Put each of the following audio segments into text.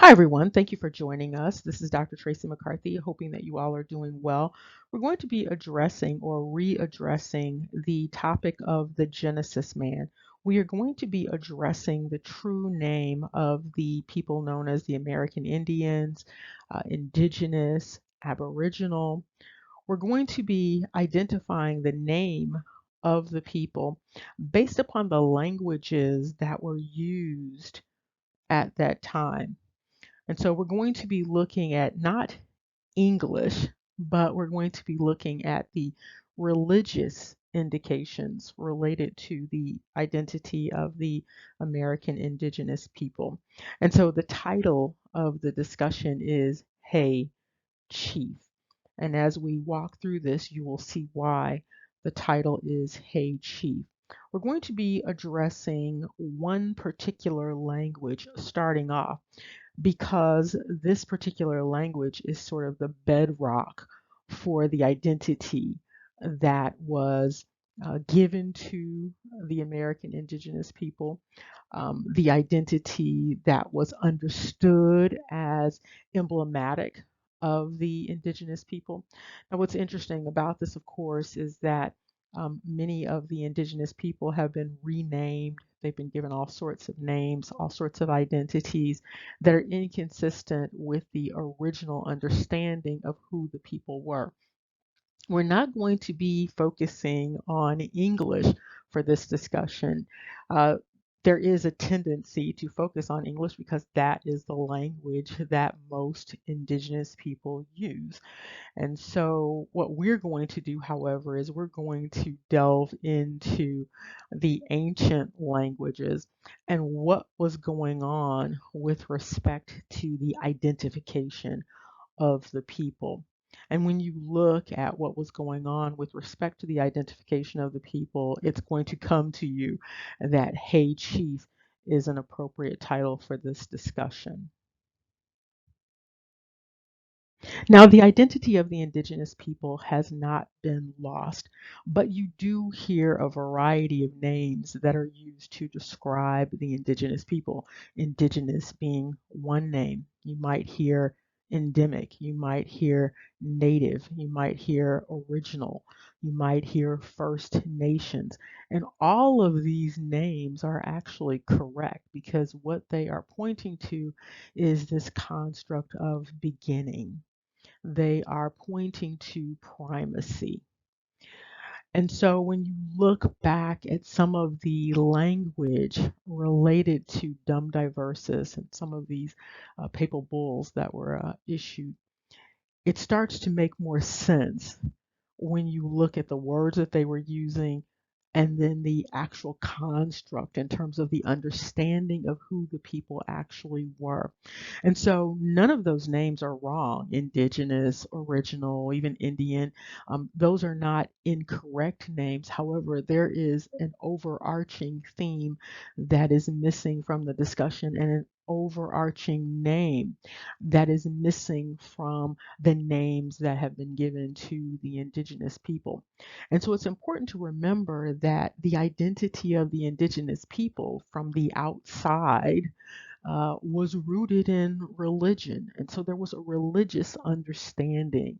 Hi, everyone. Thank you for joining us. This is Dr. Tracy McCarthy, hoping that you all are doing well. We're going to be addressing or readdressing the topic of the Genesis man. We are going to be addressing the true name of the people known as the American Indians, Indigenous, Aboriginal. We're going to be identifying the name of the people based upon the languages that were used at that time. And so we're going to be looking at not English, but we're going to be looking at the religious indications related to the identity of the American indigenous people. And so the title of the discussion is Hey Chief. And as we walk through this, you will see why the title is Hey Chief. We're going to be addressing one particular language starting off because this particular language is sort of the bedrock for the identity that was given to the American indigenous people, the identity that was understood as emblematic of the indigenous people. Now, what's interesting about this, of course, is that many of the indigenous people have been renamed. They've been given all sorts of names, all sorts of identities that are inconsistent with the original understanding of who the people were. We're not going to be focusing on English for this discussion. Uh, there is a tendency to focus on English because that is the language that most Indigenous people use. And so, what we're going to do, however, is we're going to delve into the ancient languages and what was going on with respect to the identification of the people. And when you look at what was going on with respect to the identification of the people, it's going to come to you that Hey Chief is an appropriate title for this discussion. Now, the identity of the indigenous people has not been lost, but you do hear a variety of names that are used to describe the indigenous people. Indigenous being one name. You might hear endemic, you might hear native, you might hear original, you might hear First Nations. And all of these names are actually correct because what they are pointing to is this construct of beginning. They are pointing to primacy. And so when you look back at some of the language related to Dum Diversis and some of these papal bulls that were issued, it starts to make more sense when you look at the words that they were using and then the actual construct in terms of the understanding of who the people actually were. And so none of those names are wrong. Indigenous, original, even Indian, those are not incorrect names. However, there is an overarching theme that is missing from the discussion and an overarching name that is missing from the names that have been given to the indigenous people. And so it's important to remember that the identity of the indigenous people from the outside was rooted in religion. And so there was a religious understanding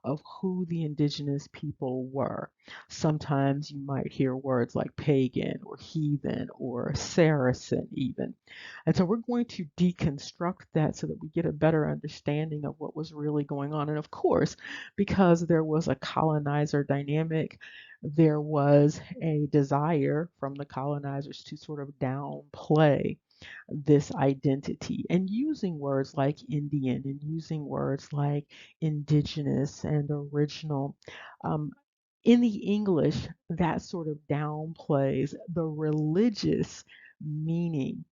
of who the indigenous people were. Sometimes you might hear words like pagan or heathen or Saracen, even. And so we're going to deconstruct that so that we get a better understanding of what was really going on. And of course, because there was a colonizer dynamic, there was a desire from the colonizers to sort of downplay this identity and using words like Indian and using words like indigenous and original. Um, in the English, that sort of downplays the religious meaning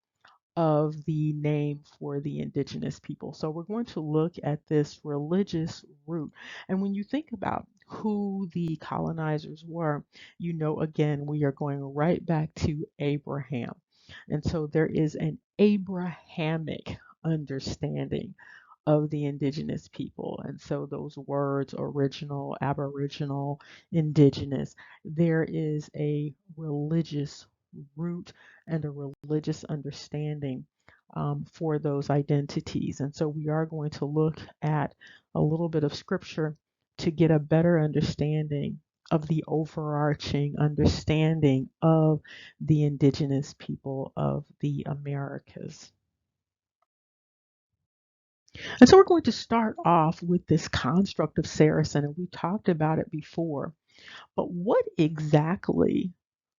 of the name for the indigenous people. So we're going to look at this religious root. And when you think about who the colonizers were, you know, again, we are going right back to Abraham. And so there is an Abrahamic understanding of the indigenous people. And so those words, original, aboriginal, indigenous, there is a religious root and a religious understanding for those identities. And so we are going to look at a little bit of scripture to get a better understanding of the overarching understanding of the indigenous people of the Americas. And so we're going to start off with this construct of Saracen, and we talked about it before. But what exactly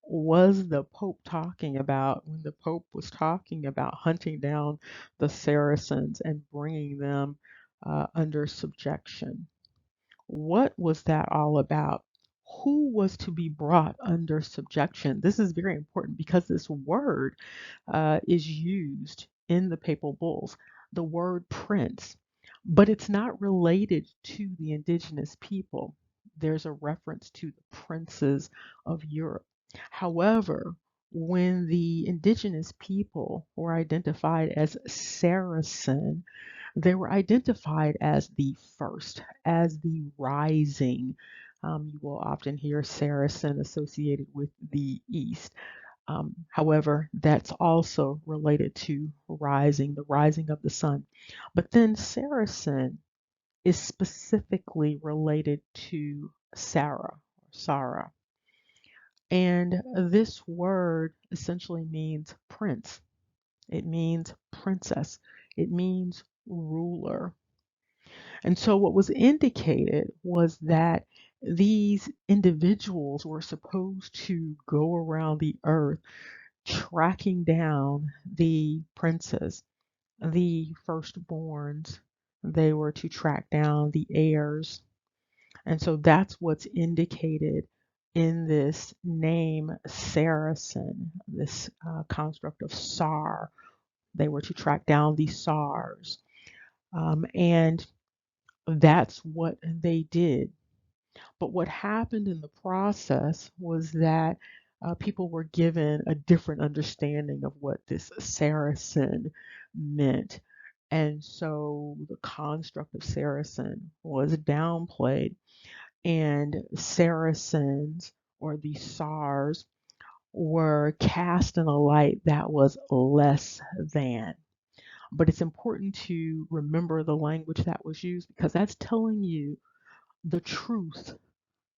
was the Pope talking about when the Pope was talking about hunting down the Saracens and bringing them under subjection? What was that all about? Who was to be brought under subjection? This is very important because this word is used in the papal bulls, the word prince, but it's not related to the indigenous people. There's a reference to the princes of Europe. However, when the indigenous people were identified as Saracen, they were identified as the first, as the rising. You will often hear Saracen associated with the East. However, that's also related to rising, the rising of the sun. But then Saracen is specifically related to Sarah. And this word essentially means prince. It means princess. It means ruler. And so what was indicated was that these individuals were supposed to go around the earth tracking down the princes, the firstborns. They were to track down the heirs. And so that's what's indicated in this name Saracen, this construct of Sar. They were to track down the Sars. And that's what they did. But what happened in the process was that people were given a different understanding of what this Saracen meant. And so the construct of Saracen was downplayed, and Saracens or the SARS were cast in a light that was less than. But it's important to remember the language that was used because that's telling you the truth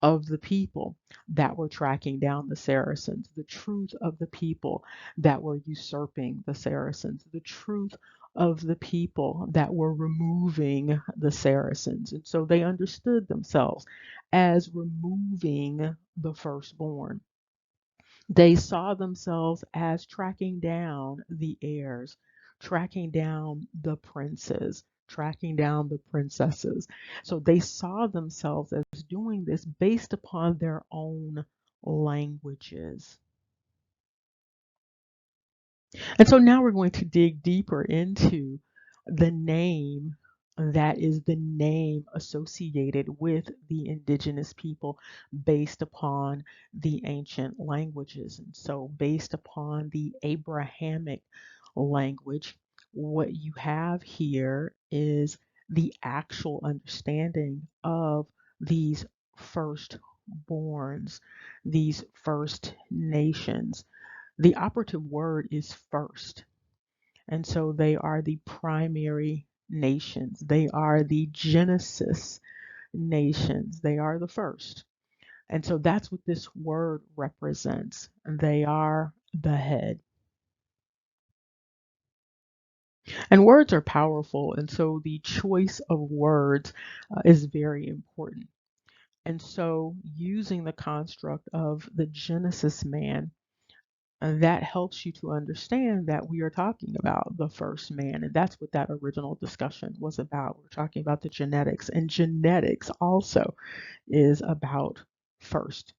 of the people that were tracking down the Saracens, the truth of the people that were usurping the Saracens, the truth of the people that were removing the Saracens. And so they understood themselves as removing the firstborn. They saw themselves as tracking down the heirs, tracking down the princes, tracking down the princesses. So they saw themselves as doing this based upon their own languages. And so now we're going to dig deeper into the name that is the name associated with the indigenous people based upon the ancient languages. And so, based upon the Abrahamic language, what you have here is the actual understanding of these firstborns, these first nations. The operative word is first. And so they are the primary nations. They are the Genesis nations. They are the first. And so that's what this word represents. They are the head. And words are powerful. And so the choice of words is very important. And so using the construct of the Genesis man, that helps you to understand that we are talking about the first man. And that's what that original discussion was about. We're talking about the genetics, and genetics also is about first,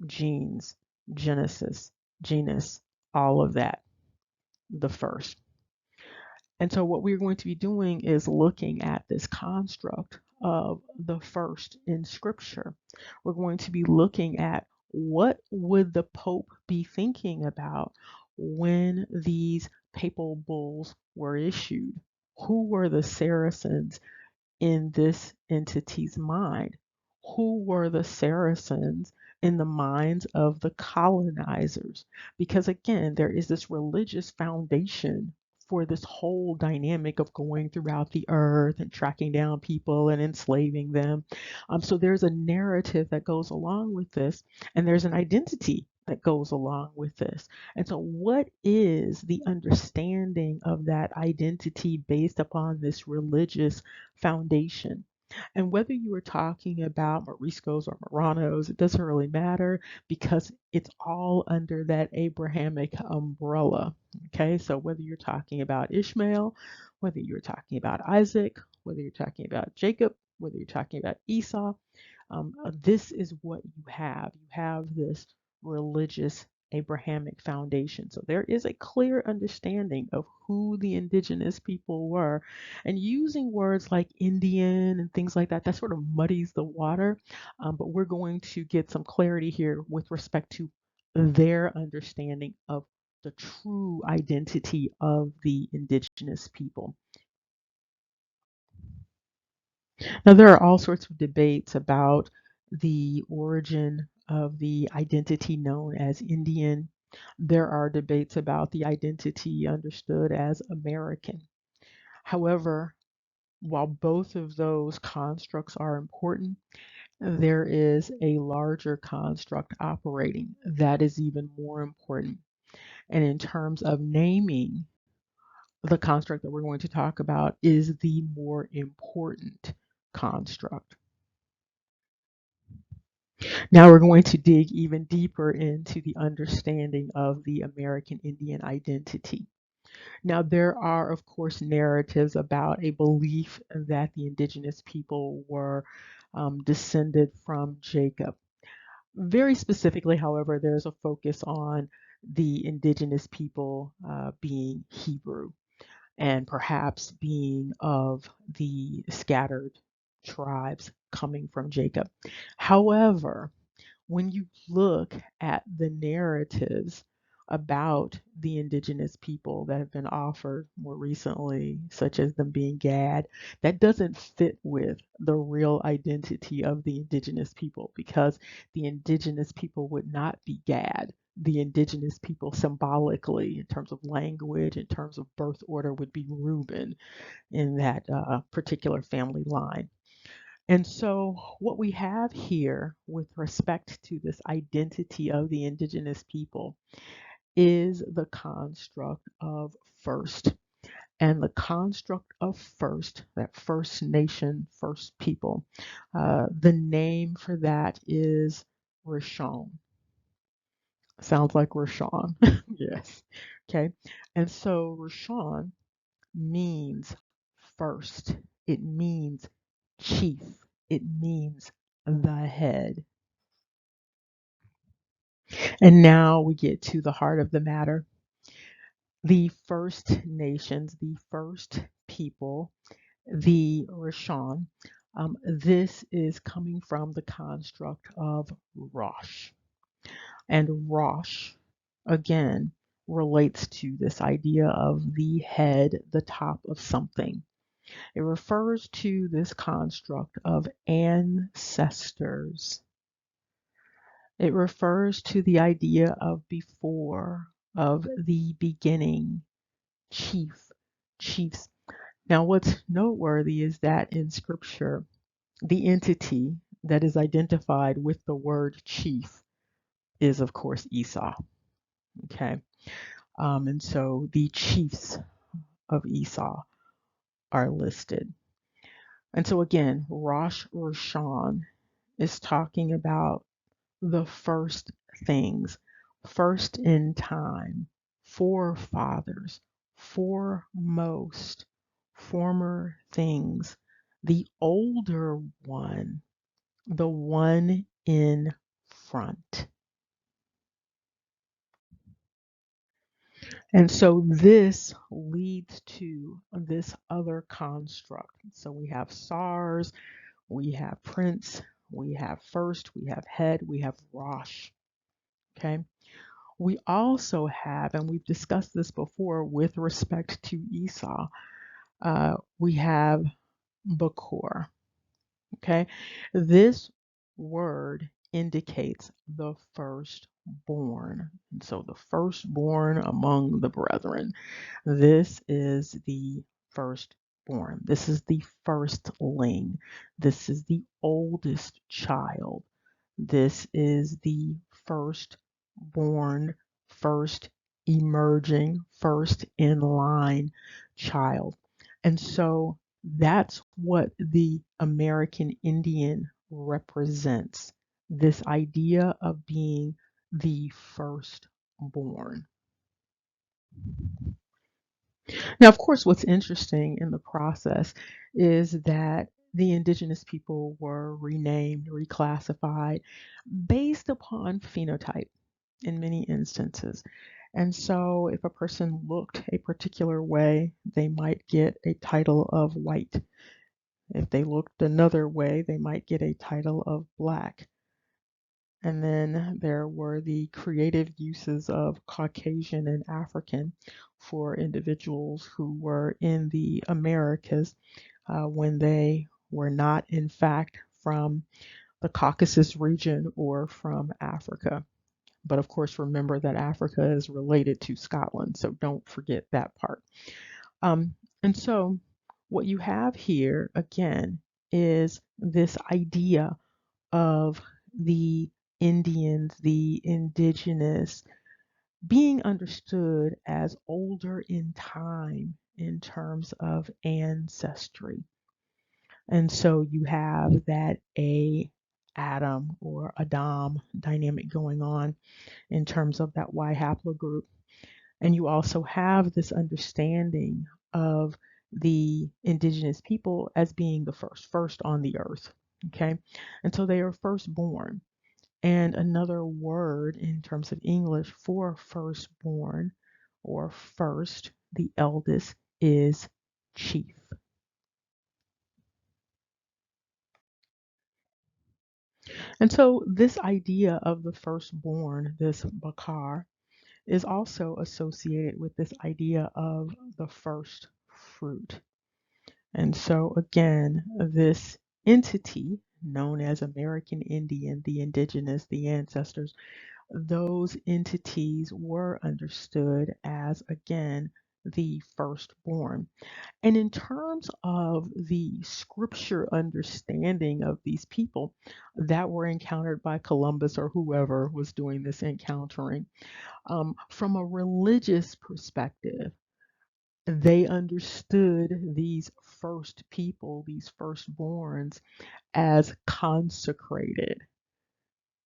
genes, genesis, genus, all of that, the first. And so what we're going to be doing is looking at this construct of the first in scripture. We're going to be looking at what would the Pope be thinking about when these papal bulls were issued? Who were the Saracens in this entity's mind? Who were the Saracens in the minds of the colonizers? Because again, there is this religious foundation for this whole dynamic of going throughout the earth and tracking down people and enslaving them. So there's a narrative that goes along with this, and there's an identity that goes along with this. And so, what is the understanding of that identity based upon this religious foundation? And whether you are talking about Moriscos or Moranos, it doesn't really matter because it's all under that Abrahamic umbrella. Okay, so whether you're talking about Ishmael, whether you're talking about Isaac, whether you're talking about Jacob, whether you're talking about Esau, this is what you have. You have this religious Abrahamic foundation. So there is a clear understanding of who the indigenous people were. And using words like Indian and things like that, that sort of muddies the water. But we're going to get some clarity here with respect to their understanding of the true identity of the indigenous people. Now, there are all sorts of debates about the origin of the identity known as Indian. There are debates about the identity understood as American. However, while both of those constructs are important, there is a larger construct operating that is even more important. And in terms of naming, the construct that we're going to talk about is the more important construct. Now we're going to dig even deeper into the understanding of the American Indian identity. Now, there are, of course, narratives about a belief that the indigenous people were descended from Jacob. Very specifically, however, there's a focus on the indigenous people being Hebrew and perhaps being of the scattered tribes coming from Jacob. However, when you look at the narratives about the indigenous people that have been offered more recently, such as them being Gad, that doesn't fit with the real identity of the indigenous people because the indigenous people would not be Gad. The indigenous people symbolically, in terms of language, in terms of birth order, would be Reuben in that particular family line. And so, what we have here with respect to this identity of the indigenous people is the construct of first. And the construct of first, that First Nation, First People, the name for that is Rishon. Sounds like Rashawn. Yes. Okay. And so Rashawn means first, it means chief, it means the head. And now we get to the heart of the matter. The First Nations, the first people, the Rishon, this is coming from the construct of Rosh. And Rosh, again, relates to this idea of the head, the top of something. It refers to this construct of ancestors. It refers to the idea of before, of the beginning, chief, chiefs. Now, what's noteworthy is that in scripture, the entity that is identified with the word chief is, of course, Esau. Okay. And so the chiefs of Esau are listed. And so again, Rosh Roshan is talking about the first things, first in time, forefathers, foremost, former things, the older one, the one in front. And so this leads to this other construct. So we have SARS, we have Prince, we have first, we have head, we have Rosh. Okay. We also have, and we've discussed this before with respect to Esau, we have Bakor. Okay. This word indicates the first firstborn. And so the firstborn among the brethren. This is the firstborn. This is the firstling. This is the oldest child. This is the firstborn, first emerging, first in line child. And so that's what the American Indian represents, this idea of being the firstborn. Now, of course, what's interesting in the process is that the indigenous people were renamed, reclassified based upon phenotype in many instances. And so, if a person looked a particular way, they might get a title of white. If they looked another way, they might get a title of black. And then there were the creative uses of Caucasian and African for individuals who were in the Americas when they were not, in fact, from the Caucasus region or from Africa. But of course, remember that Africa is related to Scotland, so don't forget that part. And so, what you have here again is this idea of the Indians, the indigenous, being understood as older in time in terms of ancestry. And so you have that A Adam or Adam dynamic going on in terms of that Y haplogroup. And you also have this understanding of the indigenous people as being the first on the earth. Okay. And so they are firstborn. And another word in terms of English for firstborn or first, the eldest, is chief. And so this idea of the firstborn, this bakar, is also associated with this idea of the first fruit. And so again, this entity known as American Indian, the indigenous, the ancestors, those entities were understood as, again, the firstborn. And in terms of the scripture understanding of these people that were encountered by Columbus or whoever was doing this encountering, from a religious perspective, they understood these first people, these firstborns, as consecrated.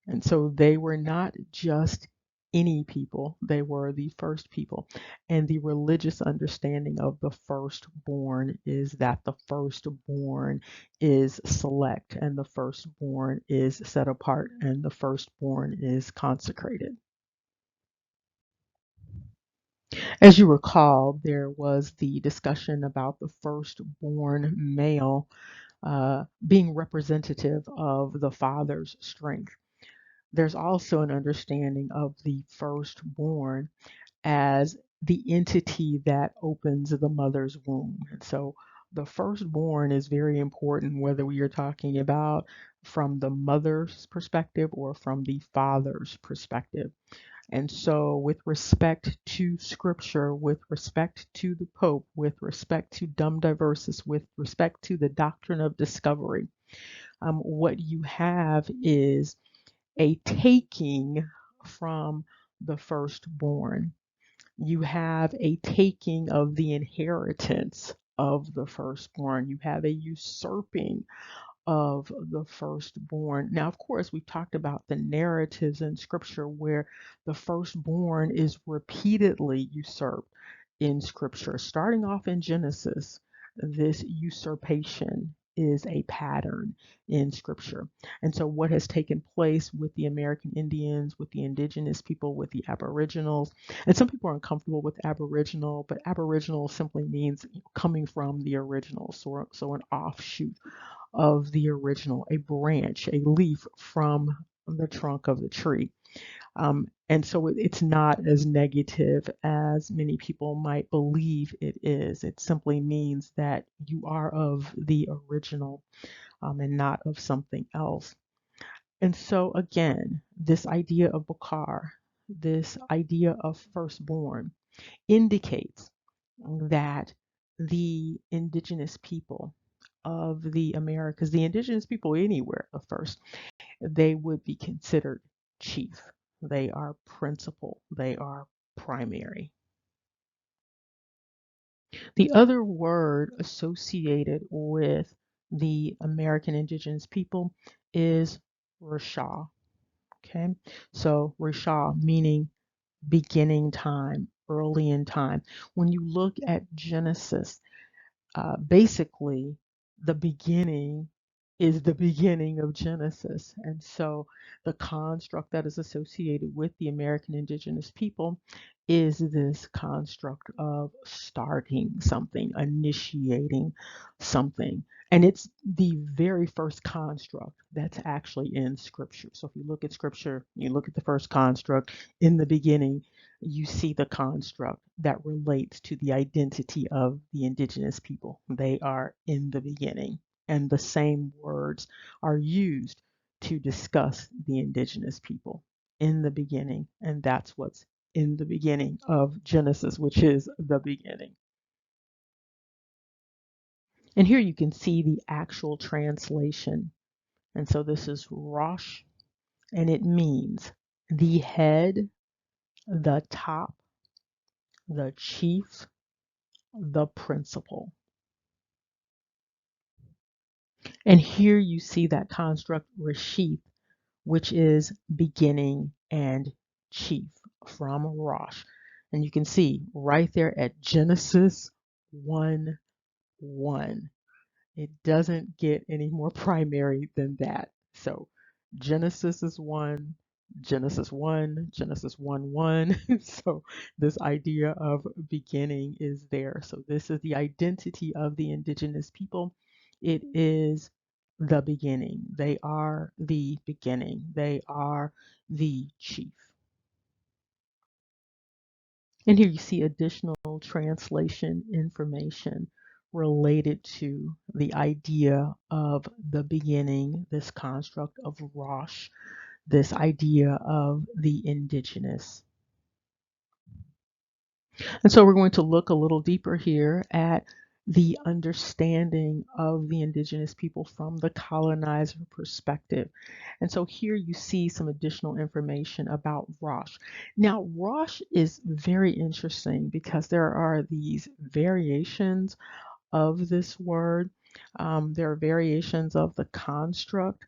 And so they were not just any people, they were the first people. And the religious understanding of the firstborn is that the firstborn is select, and the firstborn is set apart, and the firstborn is consecrated. As you recall, there was the discussion about the firstborn male being representative of the father's strength. There's also an understanding of the firstborn as the entity that opens the mother's womb. And so the firstborn is very important, whether we are talking about from the mother's perspective or from the father's perspective. And so, with respect to scripture, with respect to the Pope, with respect to Dum Diversus, with respect to the doctrine of discovery, what you have is a taking from the firstborn. You have a taking of the inheritance of the firstborn. You have a usurping of the firstborn. Now, of course, we've talked about the narratives in scripture where the firstborn is repeatedly usurped in scripture. Starting off in Genesis, this usurpation is a pattern in scripture. And so, what has taken place with the American Indians, with the indigenous people, with the Aboriginals, and some people are uncomfortable with Aboriginal, but Aboriginal simply means coming from the original, so an offshoot of the original, a branch, a leaf from the trunk of the tree. And so it's not as negative as many people might believe it is. It simply means that you are of the original and not of something else. And so again, this idea of Bakar, this idea of firstborn, indicates that the indigenous people of the Americas, the indigenous people anywhere of first, they would be considered chief. They are principal. They are primary. The other word associated with the American indigenous people is Risha. Okay, so Risha meaning beginning time, early in time. When you look at Genesis, basically the beginning is the beginning of Genesis. And so the construct that is associated with the American indigenous people is this construct of starting something, initiating something. And it's the very first construct that's actually in Scripture. So if you look at Scripture, you look at the first construct in the beginning, you see the construct that relates to the identity of the indigenous people. They are in the beginning, and the same words are used to discuss the indigenous people in the beginning, and that's what's in the beginning of Genesis, which is the beginning. And here you can see the actual translation. And so this is Rosh, and it means the head, the top, the chief, the principal. And here you see that construct Rashith, which is beginning and chief from Rosh. And you can see right there at Genesis 1:1. It doesn't get any more primary than that. So Genesis is 1, Genesis 1, Genesis 1:1. So this idea of beginning is there. So this is the identity of the indigenous people. It is the beginning. They are the beginning. They are the chief. And here you see additional translation information related to the idea of the beginning, this construct of Rosh, this idea of the indigenous. And so we're going to look a little deeper here at the understanding of the indigenous people from the colonizer perspective. And so here you see some additional information about Rosh. Now, Rosh is very interesting because there are these variations of this word. There are variations of the construct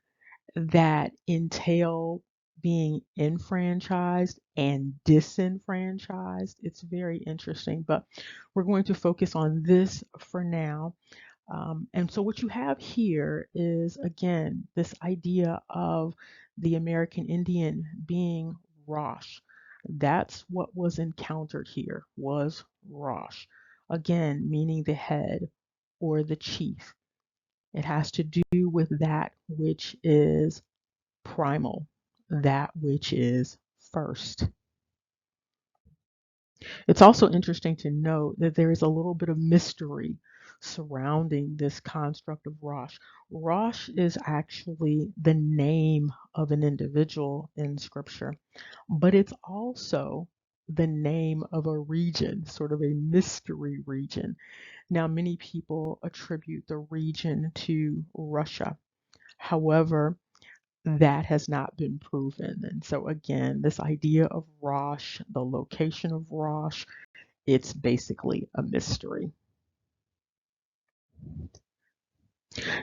that entail being enfranchised and disenfranchised. It's very interesting, but we're going to focus on this for now. And so, what you have here is again this idea of the American Indian being Rosh. That's what was encountered here was Rosh. Again, meaning the head or the chief. It has to do with that which is primal, that which is first. It's also interesting to note that there is a little bit of mystery surrounding this construct of Rosh. Rosh is actually the name of an individual in Scripture, but it's also the name of a region, sort of a mystery region. Now, many people attribute the region to Russia. However, that has not been proven. And so, again, this idea of Rosh, the location of Rosh, it's basically a mystery.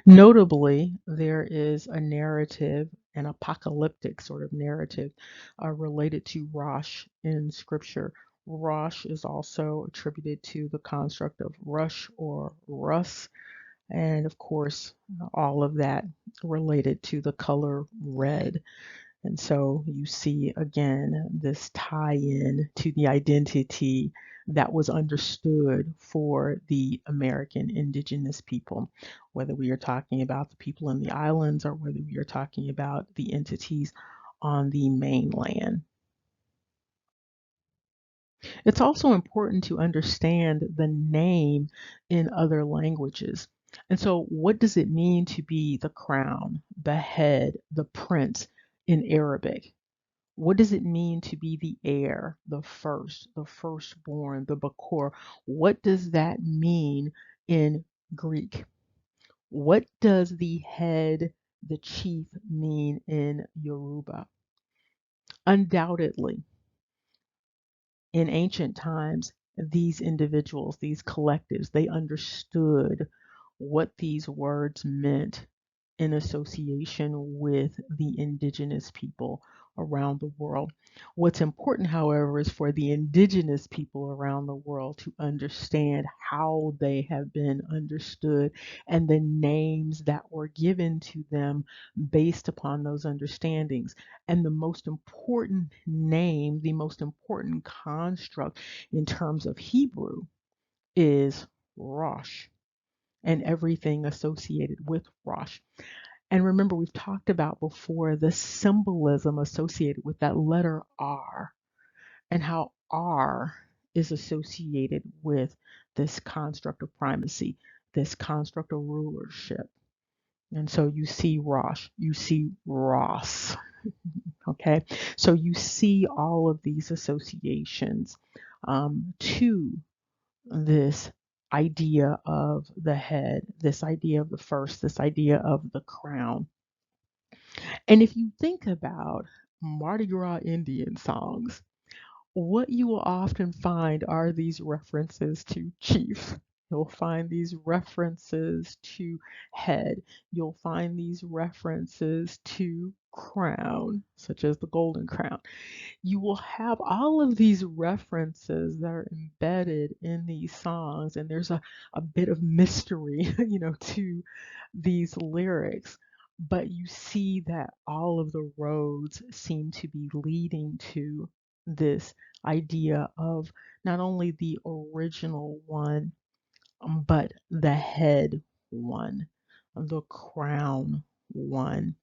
Notably, there is a narrative, an apocalyptic sort of narrative related to Rosh in Scripture. Rosh is also attributed to the construct of Rush or Rus, and of course, all of that related to the color red. And so you see again this tie in to the identity that was understood for the American indigenous people, whether we are talking about the people in the islands or whether we are talking about the entities on the mainland. It's also important to understand the name in other languages. And so, what does it mean to be the crown, the head, the prince? in Arabic? What does it mean to be the heir, the first, the firstborn, the Bakor? What does that mean in Greek? What does the head, the chief mean in Yoruba? Undoubtedly, in ancient times, these individuals, these collectives, they understood what these words meant in association with the indigenous people around the world. What's important, however, is for the indigenous people around the world to understand how they have been understood and the names that were given to them based upon those understandings. And the most important name, the most important construct in terms of Hebrew is Rosh and everything associated with Rosh. And remember, we've talked about before the symbolism associated with that letter R and how R is associated with this construct of primacy, this construct of rulership. And so you see Rosh, you see Ross, okay? So you see all of these associations to this idea of the head, this idea of the first, this idea of the crown. And if you think about Mardi Gras Indian songs, what you will often find are these references to chief. You'll find these references to head. You'll find these references to crown, such as the golden crown. You will have all of these references that are embedded in these songs, and there's a bit of mystery, to these lyrics. But you see that all of the roads seem to be leading to this idea of not only the original one, but the head one, the crown one,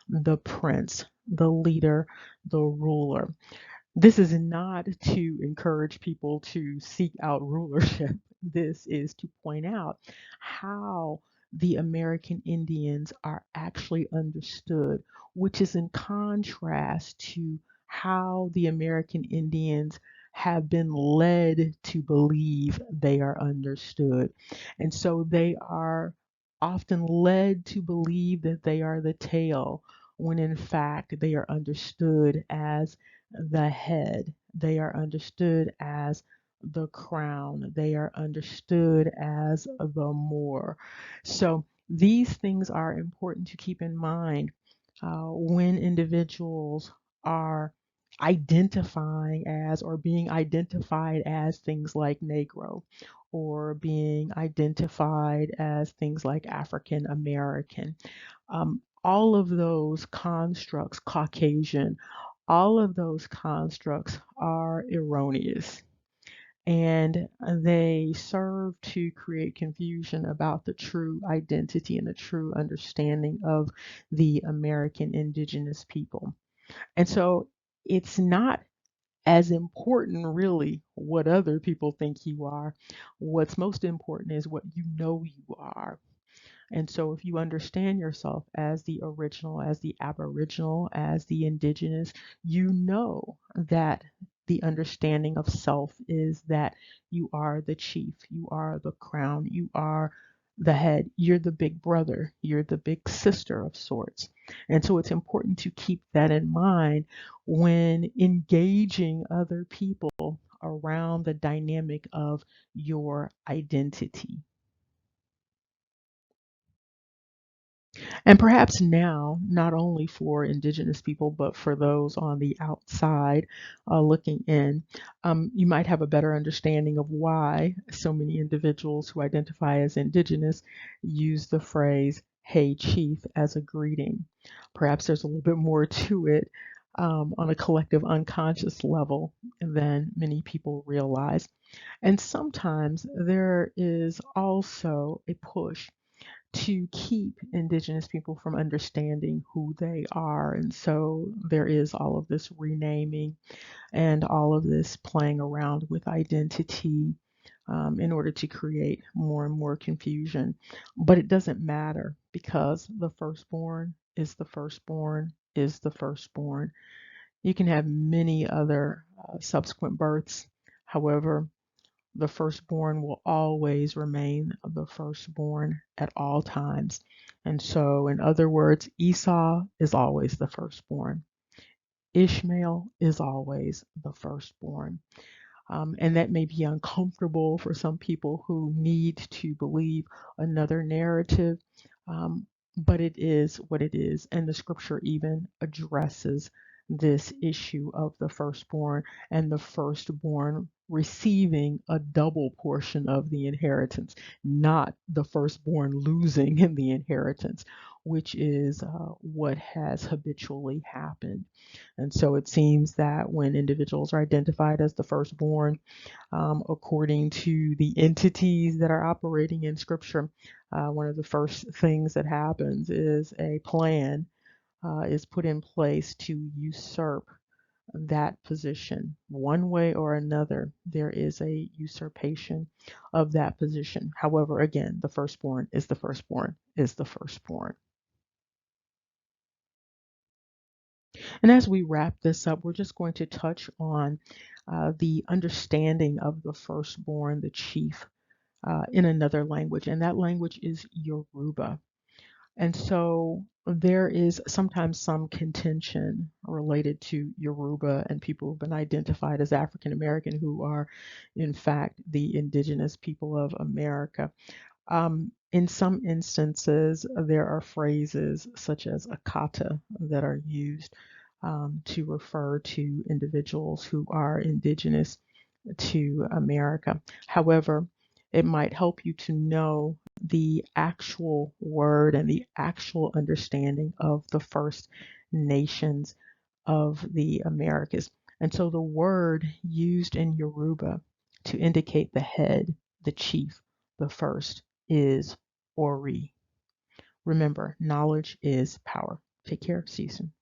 the prince, the leader, the ruler. This is not to encourage people to seek out rulership. This is to point out how the American Indians are actually understood, which is in contrast to how the American Indians have been led to believe they are understood. And so they are often led to believe that they are the tail, when in fact they are understood as the head. They are understood as the crown. They are understood as the more. So these things are important to keep in mind when individuals are identifying as or being identified as things like Negro or being identified as things like African American. All of those constructs, Caucasian, all of those constructs are erroneous and they serve to create confusion about the true identity and the true understanding of the American indigenous people. And so it's not as important, really, what other people think you are. What's most important is what you know you are. And so, if you understand yourself as the original, as the aboriginal, as the indigenous, you know that the understanding of self is that you are the chief, you are the crown, you are the head, you're the big brother, you're the big sister of sorts. And so, it's important to keep that in mind when engaging other people around the dynamic of your identity. And perhaps now, not only for Indigenous people, but for those on the outside looking in, you might have a better understanding of why so many individuals who identify as Indigenous use the phrase, "Hey, Chief," as a greeting. Perhaps there's a little bit more to it on a collective unconscious level than many people realize. And sometimes there is also a push to keep Indigenous people from understanding who they are. And so there is all of this renaming and all of this playing around with identity in order to create more and more confusion. But it doesn't matter because the firstborn is the firstborn is the firstborn. You can have many other subsequent births. However, the firstborn will always remain the firstborn at all times. And so, in other words, Esau is always the firstborn. Ishmael is always the firstborn. And that may be uncomfortable for some people who need to believe another narrative, um, but it is what it is. And the scripture even addresses this issue of the firstborn and the firstborn receiving a double portion of the inheritance, not the firstborn losing in the inheritance, which is what has habitually happened. And so it seems that when individuals are identified as the firstborn, according to the entities that are operating in Scripture, one of the first things that happens is a plan is put in place to usurp that position. One way or another, there is a usurpation of that position. However, again, the firstborn is the firstborn is the firstborn. And as we wrap this up, we're just going to touch on the understanding of the firstborn, the chief, in another language, and that language is Yoruba. And so there is sometimes some contention related to Yoruba and people who've been identified as African American who are, in fact, the indigenous people of America. In some instances, there are phrases such as akata that are used to refer to individuals who are indigenous to America. However, it might help you to know the actual word and the actual understanding of the First Nations of the Americas. And so the word used in Yoruba to indicate the head, the chief, the first is Ori. Remember, knowledge is power. Take care. See you soon.